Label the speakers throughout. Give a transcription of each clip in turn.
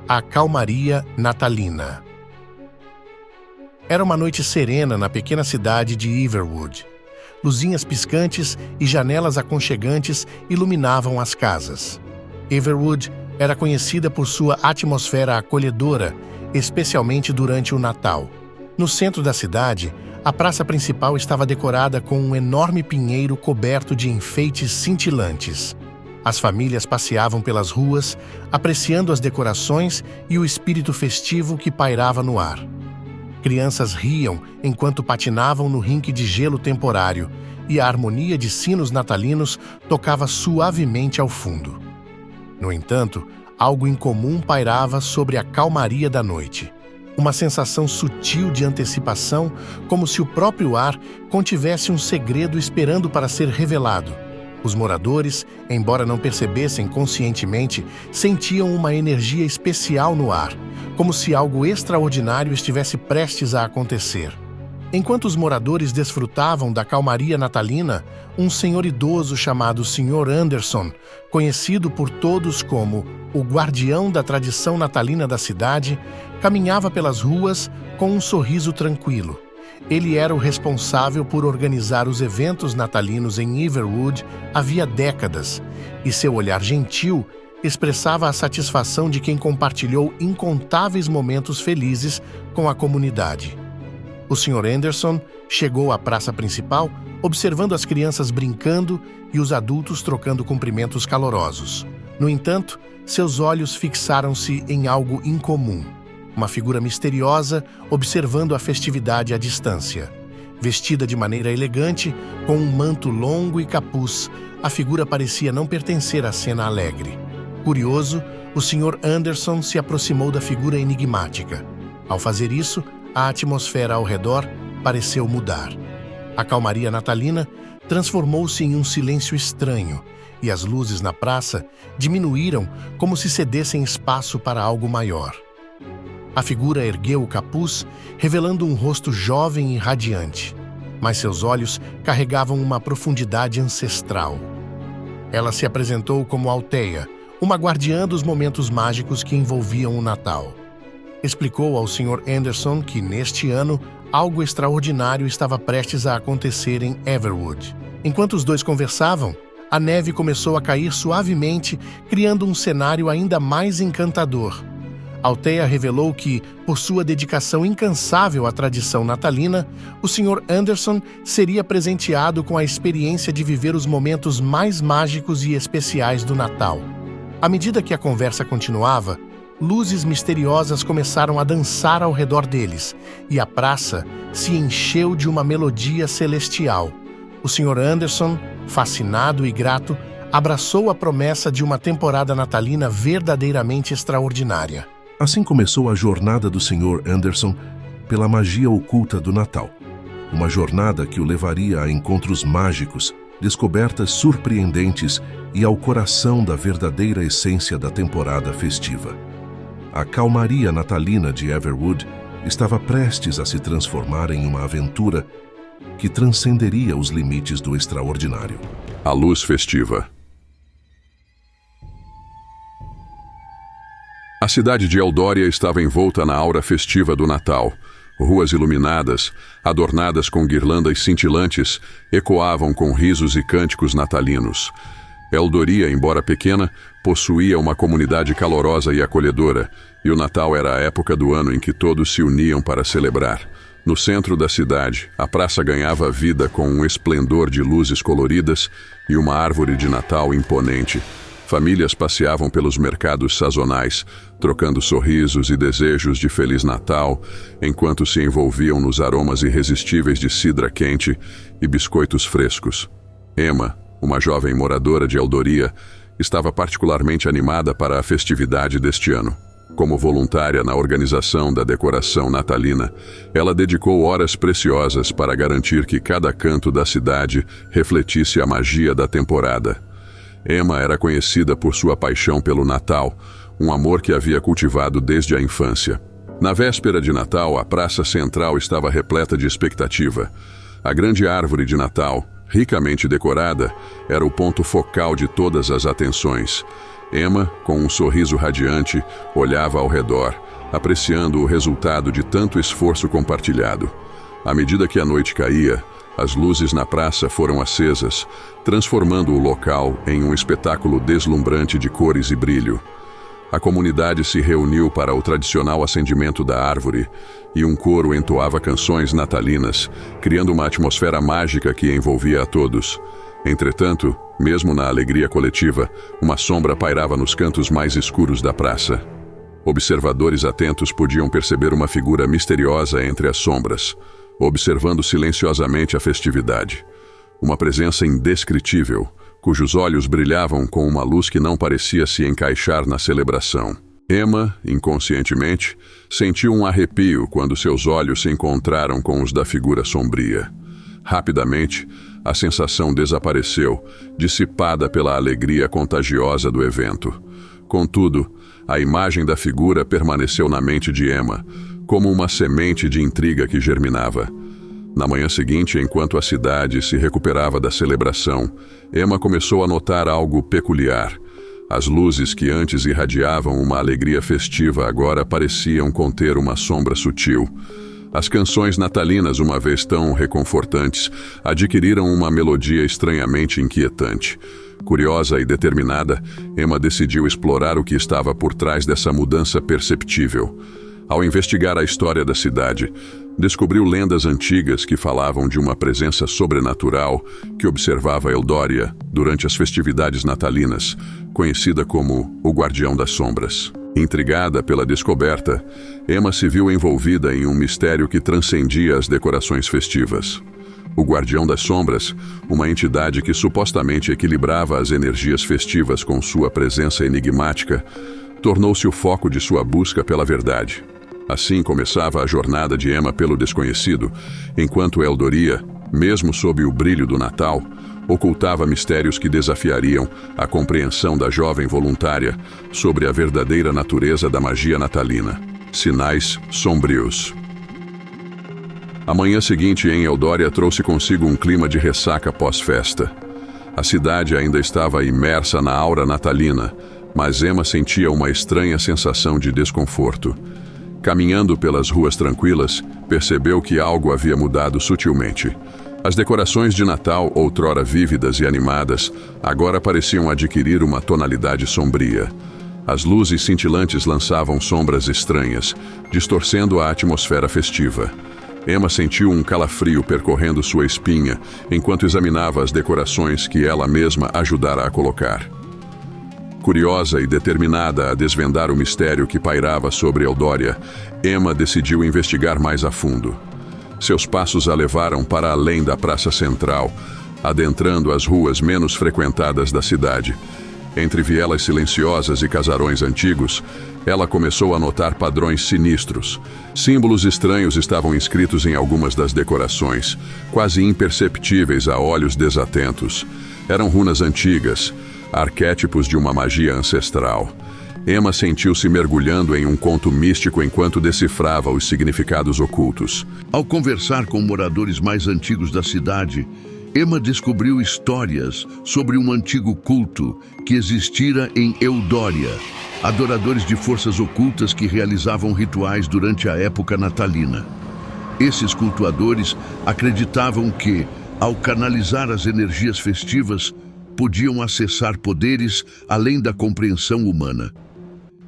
Speaker 1: A calmaria natalina. Era uma noite serena na pequena cidade de Everwood. Luzinhas piscantes e janelas aconchegantes iluminavam as casas. Everwood era conhecida por sua atmosfera acolhedora, especialmente durante o Natal. No centro da cidade, a praça principal estava decorada com um enorme pinheiro coberto de enfeites cintilantes. As famílias passeavam pelas ruas, apreciando as decorações e o espírito festivo que pairava no ar. Crianças riam enquanto patinavam no rinque de gelo temporário, e a harmonia de sinos natalinos tocava suavemente ao fundo. No entanto, algo incomum pairava sobre a calmaria da noite. Uma sensação sutil de antecipação, como se o próprio ar contivesse um segredo esperando para ser revelado. Os moradores, embora não percebessem conscientemente, sentiam uma energia especial no ar, como se algo extraordinário estivesse prestes a acontecer. Enquanto os moradores desfrutavam da calmaria natalina, um senhor idoso chamado Sr. Anderson, conhecido por todos como o guardião da tradição natalina da cidade, caminhava pelas ruas com um sorriso tranquilo. Ele era o responsável por organizar os eventos natalinos em Everwood havia décadas, e seu olhar gentil expressava a satisfação de quem compartilhou incontáveis momentos felizes com a comunidade. O Sr. Anderson chegou à praça principal, observando as crianças brincando e os adultos trocando cumprimentos calorosos. No entanto, seus olhos fixaram-se em algo incomum. Uma figura misteriosa observando a festividade à distância. Vestida de maneira elegante, com um manto longo e capuz, a figura parecia não pertencer à cena alegre. Curioso, o Sr. Anderson se aproximou da figura enigmática. Ao fazer isso, a atmosfera ao redor pareceu mudar. A calmaria natalina transformou-se em um silêncio estranho, e as luzes na praça diminuíram como se cedessem espaço para algo maior. A figura ergueu o capuz, revelando um rosto jovem e radiante, mas seus olhos carregavam uma profundidade ancestral. Ela se apresentou como Althea, uma guardiã dos momentos mágicos que envolviam o Natal. Explicou ao Sr. Anderson que, neste ano, algo extraordinário estava prestes a acontecer em Everwood. Enquanto os dois conversavam, a neve começou a cair suavemente, criando um cenário ainda mais encantador. Althea revelou que, por sua dedicação incansável à tradição natalina, o Sr. Anderson seria presenteado com a experiência de viver os momentos mais mágicos e especiais do Natal. À medida que a conversa continuava, luzes misteriosas começaram a dançar ao redor deles, e a praça se encheu de uma melodia celestial. O Sr. Anderson, fascinado e grato, abraçou a promessa de uma temporada natalina verdadeiramente extraordinária.
Speaker 2: Assim começou a jornada do Sr. Anderson pela magia oculta do Natal. Uma jornada que o levaria a encontros mágicos, descobertas surpreendentes e ao coração da verdadeira essência da temporada festiva. A calmaria natalina de Everwood estava prestes a se transformar em uma aventura que transcenderia os limites do extraordinário.
Speaker 3: A luz festiva. A cidade de Eldória estava envolta na aura festiva do Natal. Ruas iluminadas, adornadas com guirlandas cintilantes, ecoavam com risos e cânticos natalinos. Eldoria, embora pequena, possuía uma comunidade calorosa e acolhedora, e o Natal era a época do ano em que todos se uniam para celebrar. No centro da cidade, a praça ganhava vida com um esplendor de luzes coloridas e uma árvore de Natal imponente. Famílias passeavam pelos mercados sazonais, trocando sorrisos e desejos de Feliz Natal, enquanto se envolviam nos aromas irresistíveis de cidra quente e biscoitos frescos. Emma, uma jovem moradora de Eldoria, estava particularmente animada para a festividade deste ano. Como voluntária na organização da decoração natalina, ela dedicou horas preciosas para garantir que cada canto da cidade refletisse a magia da temporada. Emma era conhecida por sua paixão pelo Natal, um amor que havia cultivado desde a infância. Na véspera de Natal, a praça central estava repleta de expectativa. A grande árvore de Natal, ricamente decorada, era o ponto focal de todas as atenções. Emma, com um sorriso radiante, olhava ao redor, apreciando o resultado de tanto esforço compartilhado. À medida que a noite caía, as luzes na praça foram acesas, transformando o local em um espetáculo deslumbrante de cores e brilho. A comunidade se reuniu para o tradicional acendimento da árvore e um coro entoava canções natalinas, criando uma atmosfera mágica que envolvia a todos. Entretanto, mesmo na alegria coletiva, uma sombra pairava nos cantos mais escuros da praça. Observadores atentos podiam perceber uma figura misteriosa entre as sombras, observando silenciosamente a festividade. Uma presença indescritível, cujos olhos brilhavam com uma luz que não parecia se encaixar na celebração. Emma, inconscientemente, sentiu um arrepio quando seus olhos se encontraram com os da figura sombria. Rapidamente, a sensação desapareceu, dissipada pela alegria contagiosa do evento. Contudo, a imagem da figura permaneceu na mente de Emma, como uma semente de intriga que germinava. Na manhã seguinte, enquanto a cidade se recuperava da celebração, Emma começou a notar algo peculiar. As luzes que antes irradiavam uma alegria festiva agora pareciam conter uma sombra sutil. As canções natalinas, uma vez tão reconfortantes, adquiriram uma melodia estranhamente inquietante. Curiosa e determinada, Emma decidiu explorar o que estava por trás dessa mudança perceptível. Ao investigar a história da cidade, descobriu lendas antigas que falavam de uma presença sobrenatural que observava Eldória durante as festividades natalinas, conhecida como o Guardião das Sombras. Intrigada pela descoberta, Emma se viu envolvida em um mistério que transcendia as decorações festivas. O Guardião das Sombras, uma entidade que supostamente equilibrava as energias festivas com sua presença enigmática, tornou-se o foco de sua busca pela verdade. Assim começava a jornada de Emma pelo desconhecido, enquanto Eldoria, mesmo sob o brilho do Natal, ocultava mistérios que desafiariam a compreensão da jovem voluntária sobre a verdadeira natureza da magia natalina. Sinais sombrios. A manhã seguinte em Eldória trouxe consigo um clima de ressaca pós-festa. A cidade ainda estava imersa na aura natalina, mas Emma sentia uma estranha sensação de desconforto. Caminhando pelas ruas tranquilas, percebeu que algo havia mudado sutilmente. As decorações de Natal, outrora vívidas e animadas, agora pareciam adquirir uma tonalidade sombria. As luzes cintilantes lançavam sombras estranhas, distorcendo a atmosfera festiva. Emma sentiu um calafrio percorrendo sua espinha enquanto examinava as decorações que ela mesma ajudara a colocar. Curiosa e determinada a desvendar o mistério que pairava sobre Eldória, Emma decidiu investigar mais a fundo. Seus passos a levaram para além da praça central, adentrando as ruas menos frequentadas da cidade. Entre vielas silenciosas e casarões antigos, ela começou a notar padrões sinistros. Símbolos estranhos estavam inscritos em algumas das decorações, quase imperceptíveis a olhos desatentos. Eram runas antigas, arquétipos de uma magia ancestral. Emma sentiu-se mergulhando em um conto místico enquanto decifrava os significados ocultos.
Speaker 4: Ao conversar com moradores mais antigos da cidade, Emma descobriu histórias sobre um antigo culto que existira em Eldória, adoradores de forças ocultas que realizavam rituais durante a época natalina. Esses cultuadores acreditavam que, ao canalizar as energias festivas, podiam acessar poderes além da compreensão humana.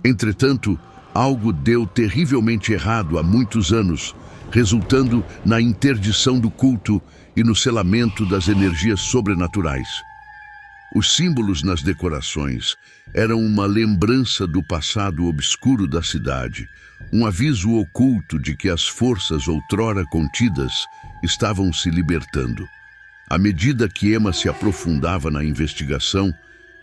Speaker 4: Entretanto, algo deu terrivelmente errado há muitos anos, resultando na interdição do culto e no selamento das energias sobrenaturais. Os símbolos nas decorações eram uma lembrança do passado obscuro da cidade, um aviso oculto de que as forças outrora contidas estavam se libertando. À medida que Emma se aprofundava na investigação,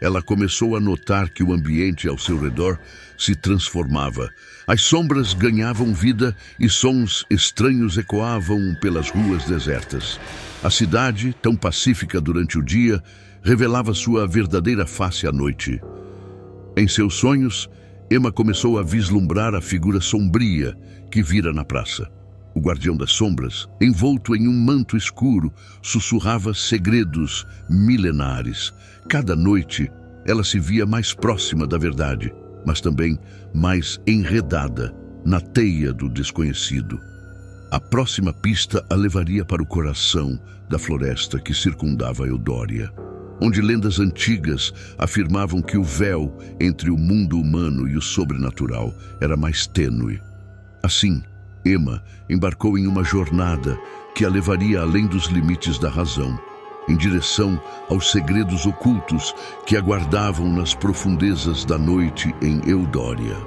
Speaker 4: ela começou a notar que o ambiente ao seu redor se transformava. As sombras ganhavam vida e sons estranhos ecoavam pelas ruas desertas. A cidade, tão pacífica durante o dia, revelava sua verdadeira face à noite. Em seus sonhos, Emma começou a vislumbrar a figura sombria que vira na praça. O Guardião das Sombras, envolto em um manto escuro, sussurrava segredos milenares. Cada noite, Ela se via mais próxima da verdade, mas também mais enredada na teia do desconhecido. A próxima pista a levaria para o coração da floresta que circundava Eudória, onde lendas antigas afirmavam que o véu entre o mundo humano e o sobrenatural era mais tênue. Assim, Emma embarcou em uma jornada que a levaria além dos limites da razão, em direção aos segredos ocultos que aguardavam nas profundezas da noite em Eudória.